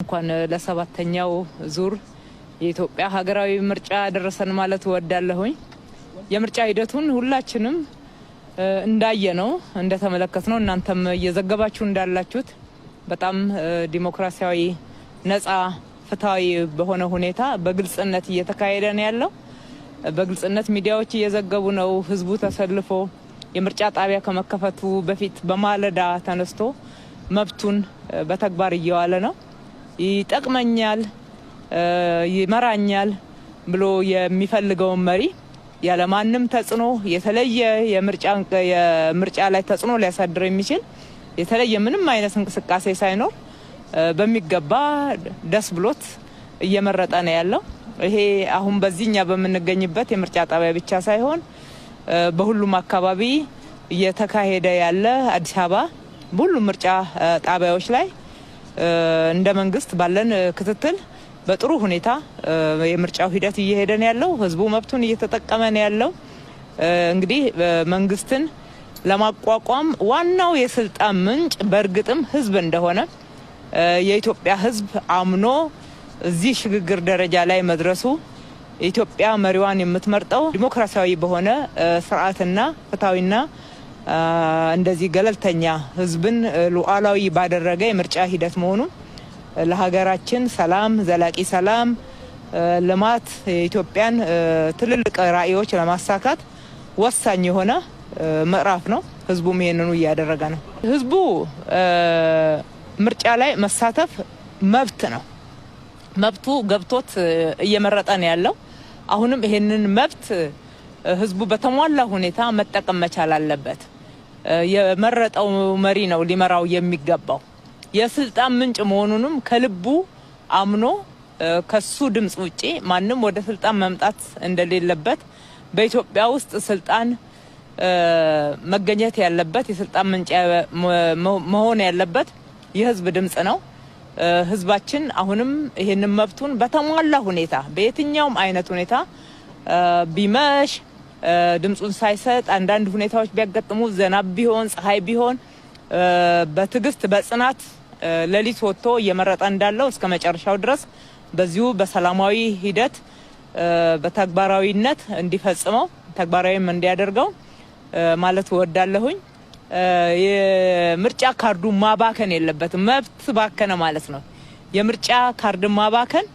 እንኳን ለሰባተኛው ዙር የኢትዮጵያ ሀገራዊ ምርጫ ደረሰን ማለት ወዳለሁኝ። የምርጫ ሂደቱን ሁላችንም እንዳየነው እንደተመለከትነው እናንተም እየዘገባችሁ እንዳላችሁት በጣም ዲሞክራሲያዊ ነፃ ፍትሃዊ በሆነ ሁኔታ በግልጽነት እየተካሄደ ነው ያለው። በግልጽነት ሚዲያዎች እየዘገቡ ነው። ህዝቡ ተሰልፎ የምርጫ ጣቢያ ከመከፈቱ በፊት በማለዳ ተነስቶ መብቱን በተግባር እየዋለ ነው። ይጠቅመኛል ይመራኛል ብሎ የሚፈልገውን መሪ ያለማንም ተጽዕኖ የተለየ የምርጫ ላይ ተጽዕኖ ሊያሳድር የሚችል የተለየ ምንም አይነት እንቅስቃሴ ሳይኖር በሚገባ ደስ ብሎት እየመረጠ ነው ያለው። ይሄ አሁን በዚህኛ በምንገኝበት የምርጫ ጣቢያ ብቻ ሳይሆን በሁሉም አካባቢ እየተካሄደ ያለ አዲስ አበባ በሁሉም ምርጫ ጣቢያዎች ላይ እንደ መንግስት ባለን ክትትል በጥሩ ሁኔታ የምርጫው ሂደት እየሄደ ነው ያለው። ህዝቡ መብቱን እየተጠቀመ ነው ያለው። እንግዲህ መንግስትን ለማቋቋም ዋናው የስልጣን ምንጭ በእርግጥም ህዝብ እንደሆነ የኢትዮጵያ ህዝብ አምኖ እዚህ ሽግግር ደረጃ ላይ መድረሱ ኢትዮጵያ መሪዋን የምትመርጠው ዲሞክራሲያዊ በሆነ ስርዓትና ፍትሃዊና እንደዚህ ገለልተኛ ህዝብን ሉዓላዊ ባደረገ የምርጫ ሂደት መሆኑ ለሀገራችን ሰላም፣ ዘላቂ ሰላም፣ ልማት፣ የኢትዮጵያን ትልልቅ ራዕዮች ለማሳካት ወሳኝ የሆነ ምዕራፍ ነው። ህዝቡም ይሄንኑ እያደረገ ነው። ህዝቡ ምርጫ ላይ መሳተፍ መብት ነው። መብቱ ገብቶት እየመረጠ ነው ያለው። አሁንም ይሄንን መብት ህዝቡ በተሟላ ሁኔታ መጠቀም መቻል አለበት። የመረጠው መሪ ነው ሊመራው የሚገባው። የስልጣን ምንጭ መሆኑንም ከልቡ አምኖ ከሱ ድምጽ ውጪ ማንም ወደ ስልጣን መምጣት እንደሌለበት በኢትዮጵያ ውስጥ ስልጣን መገኘት ያለበት የስልጣን ምንጭ መሆን ያለበት የህዝብ ድምጽ ነው። ህዝባችን አሁንም ይሄንን መብቱን በተሟላ ሁኔታ በየትኛውም አይነት ሁኔታ ቢመሽ ድምጹን ሳይሰጥ አንዳንድ ሁኔታዎች ቢያጋጥሙ ዝናብ ቢሆን ፀሐይ ቢሆን በትግስት በጽናት ሌሊት ወጥቶ እየመረጠ እንዳለው እስከ መጨረሻው ድረስ በዚሁ በሰላማዊ ሂደት በተግባራዊነት እንዲፈጽመው ተግባራዊም እንዲያደርገው ማለት ወዳለሁኝ። የምርጫ ካርዱ ማባከን የለበትም። መብት ባከነ ማለት ነው። የምርጫ ካርድ ማባከን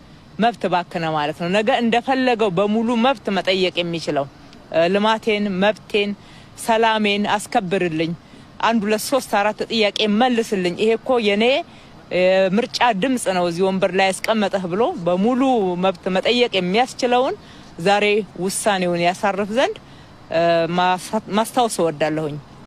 መብት ባከነ ማለት ነው። ነገ እንደፈለገው በሙሉ መብት መጠየቅ የሚችለው ልማቴን፣ መብቴን፣ ሰላሜን አስከብርልኝ፣ 1 2 3 4 ጥያቄ መልስልኝ፣ ይሄ እኮ የኔ ምርጫ ድምጽ ነው እዚህ ወንበር ላይ ያስቀመጠህ ብሎ በሙሉ መብት መጠየቅ የሚያስችለውን ዛሬ ውሳኔውን ያሳርፍ ዘንድ ማስታወስ እወዳለሁኝ።